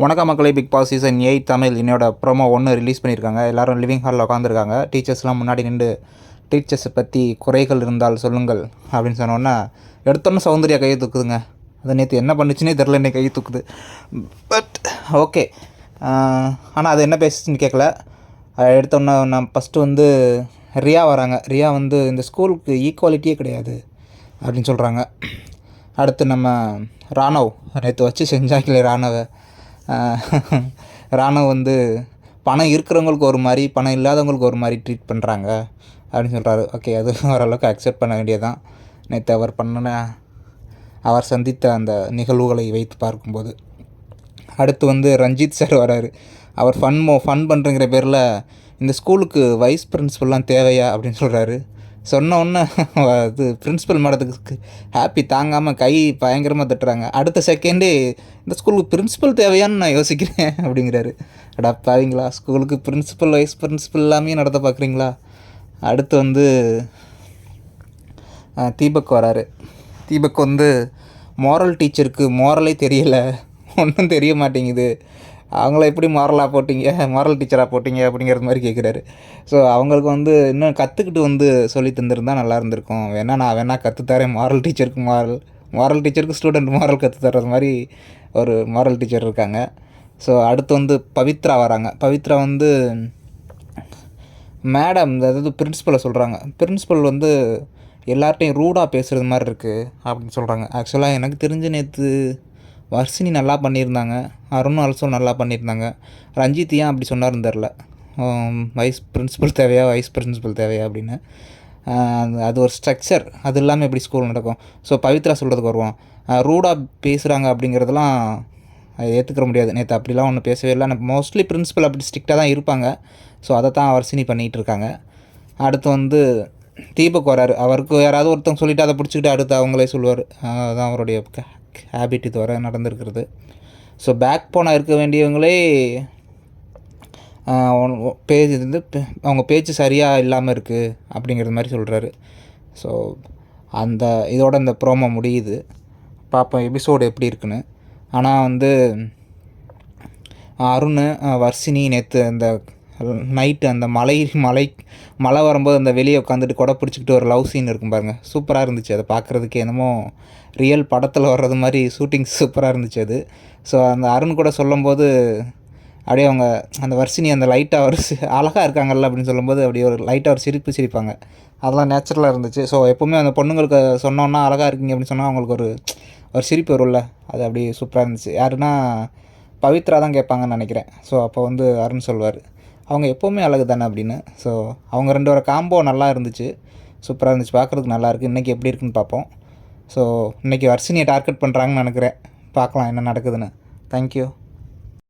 வணக்கம் மக்களே, big Boss season 8 Tamil என்னோட ப்ரோமோ 1 ரிலீஸ் பண்ணியிருக்காங்க. எல்லோரும் லிவிங் ஹாலில் உட்காந்துருக்காங்க. டீச்சர்ஸ்லாம் முன்னாடி நின்று டீச்சர்ஸை பற்றி குறைகள் இருந்தால் சொல்லுங்கள் அப்படின்னு சொன்னோன்னே எடுத்தோன்னே சௌந்தர்யா கையை தூக்குதுங்க. அது நேற்று என்ன பண்ணுச்சுன்னே தெரில, என்னை கையை தூக்குது. பட் ஓகே, ஆனால் அது என்ன பேசுச்சுன்னு கேட்கல. எடுத்தோன்னே நான் ஃபஸ்ட்டு ரியா வராங்க. ரியா இந்த ஸ்கூலுக்கு ஈக்குவாலிட்டியே கிடையாது அப்படின்னு சொல்கிறாங்க. அடுத்து நம்ம ராணவ் நேற்று வச்சு செஞ்சாங்களே ராணவை. ராணுவ பணம் இருக்கிறவங்களுக்கு ஒரு மாதிரி, பணம் இல்லாதவங்களுக்கு ஒரு மாதிரி ட்ரீட் பண்ணுறாங்க அப்படின்னு சொல்கிறாரு. ஓகே, அது ஓரளவுக்கு அக்செப்ட் பண்ண வேண்டியதான். நேற்று அவர் சந்தித்த அந்த நிகழ்வுகளை வைத்து பார்க்கும்போது. அடுத்து ரஞ்சித் சார் வராரு. அவர் ஃபன் பண்ணுறங்கிற பேரில் இந்த ஸ்கூலுக்கு வைஸ் பிரின்சிபல்லாம் தேவையா அப்படின்னு சொல்கிறாரு. சொன்னோன்னே அது பிரின்ஸிபல் மேடத்துக்கு ஹாப்பி தாங்காமல் கை பயங்கரமாக தட்டுறாங்க. அடுத்த செகண்டே இந்த ஸ்கூலுக்கு பிரின்ஸிபல் தேவையான்னு நான் யோசிக்கிறேன் அப்படிங்கிறாரு. பாவீங்களா, ஸ்கூலுக்கு பிரின்ஸிபல் வைஸ் பிரின்ஸிபல் எல்லாமே நடத்த பார்க்குறீங்களா? அடுத்து தீபக் வராரு. தீபக் மோரல் டீச்சருக்கு மோரலே தெரியலை, ஒன்றும் தெரிய மாட்டேங்குது, அவங்கள எப்படி மோரல் டீச்சராக போட்டிங்க அப்படிங்கிற மாதிரி கேட்குறாரு. ஸோ அவங்களுக்கு இன்னும் கற்றுக்கிட்டு சொல்லி தந்துருந்தால் நல்லா இருந்திருக்கும். நான் கற்றுத்தரேன் மோரல் டீச்சருக்கு ஸ்டூடெண்ட் மோரல் கற்றுத்தர்றது மாதிரி ஒரு மோரல் டீச்சர் இருக்காங்க. ஸோ அடுத்து பவித்ரா வராங்க. பவித்ரா மேடம், அதாவது பிரின்ஸிபலை சொல்கிறாங்க. பிரின்ஸிபல் எல்லார்ட்டையும் ரூடாக பேசுகிறது மாதிரி இருக்குது அப்படின்னு சொல்கிறாங்க. ஆக்சுவலாக எனக்கு தெரிஞ்ச நேற்று வர்ஷினி நல்லா பண்ணியிருந்தாங்க, அருணும் ஆல்சோ நல்லா பண்ணியிருந்தாங்க. ரஞ்சித் ஏன் அப்படி சொன்னார்னு தெரில. வைஸ் பிரின்ஸிபல் தேவையா அப்படின்னு. அது ஒரு ஸ்ட்ரக்சர், அது இல்லாமல் எப்படி ஸ்கூல் நடக்கும்? ஸோ பவித்ரா சொல்கிறதுக்கு வருவோம். ரூடாக பேசுகிறாங்க அப்படிங்கிறதெல்லாம் ஏற்றுக்கிற முடியாது. நேற்று அப்படிலாம் ஒன்றும் பேசவே இல்லை. ஆனால் மோஸ்ட்லி பிரின்ஸிபல் அப்படி ஸ்ட்ரிக்டாக தான் இருப்பாங்க. ஸோ அதை தான் வர்ஷினி பண்ணிகிட்டு இருக்காங்க. அடுத்து தீபக் வராரு. அவருக்கு யாராவது ஒருத்தவங்க சொல்லிவிட்டு அதை பிடிச்சிக்கிட்டு அடுத்து அவங்களே சொல்லுவார். அதுதான் அவருடைய ஹேபிட் இது வர நடந்திருக்கிறது. ஸோ பேக் போனாக இருக்க வேண்டியவங்களே அவங்க பேச்சு சரியாக இல்லாமல் இருக்குது அப்படிங்கிறது மாதிரி சொல்கிறாரு. ஸோ இதோட இந்த ப்ரோமோ முடியுது. பார்ப்போம் எபிசோடு எப்படி இருக்குன்னு. ஆனால் அருண், வர்ஷினி நேற்று அந்த நைட்டு அந்த மழை வரும்போது அந்த வெளியே உட்காந்துட்டு கொடை பிடிச்சிக்கிட்டு ஒரு லவ் சீன் இருக்கும் பாருங்கள், சூப்பராக இருந்துச்சு. அதை பார்க்குறதுக்கு என்னமோ ரியல் படத்தில் வர்றது மாதிரி ஷூட்டிங் சூப்பராக இருந்துச்சு அது. ஸோ அந்த அருண் கூட சொல்லும்போது அப்படியே அவங்க அந்த வர்ஷினி அந்த லைட்டாக ஒரு அழகாக இருக்காங்கல்ல அப்படின்னு சொல்லும்போது அப்படியே ஒரு லைட்டாக ஒரு சிரிப்பாங்க. அதெல்லாம் நேச்சுரலாக இருந்துச்சு. ஸோ எப்போவுமே அந்த பொண்ணுங்களுக்கு சொன்னோன்னா அழகாக இருக்கீங்க அப்படின்னு சொன்னால் அவங்களுக்கு ஒரு சிரிப்பு வரும்ல, அது அப்படியே சூப்பராக இருந்துச்சு. யாருன்னா பவித்ரா தான் கேட்பாங்கன்னு நினைக்கிறேன். ஸோ அப்போ அருண் சொல்வார், அவங்க எப்போவுமே அழகு தானே அப்படின்னு. ஸோ அவங்க ரெண்டு ஒரு காம்போ நல்லா இருந்துச்சு, சூப்பராக இருந்துச்சு, பார்க்குறதுக்கு நல்லாயிருக்கு. இன்றைக்கி எப்படி இருக்குன்னு பார்ப்போம். ஸோ இன்றைக்கி வர்ஷினியை டார்கெட் பண்ணுறாங்கன்னு நினைக்கிறேன். பார்க்கலாம் என்ன நடக்குதுன்னு. தேங்க்யூ.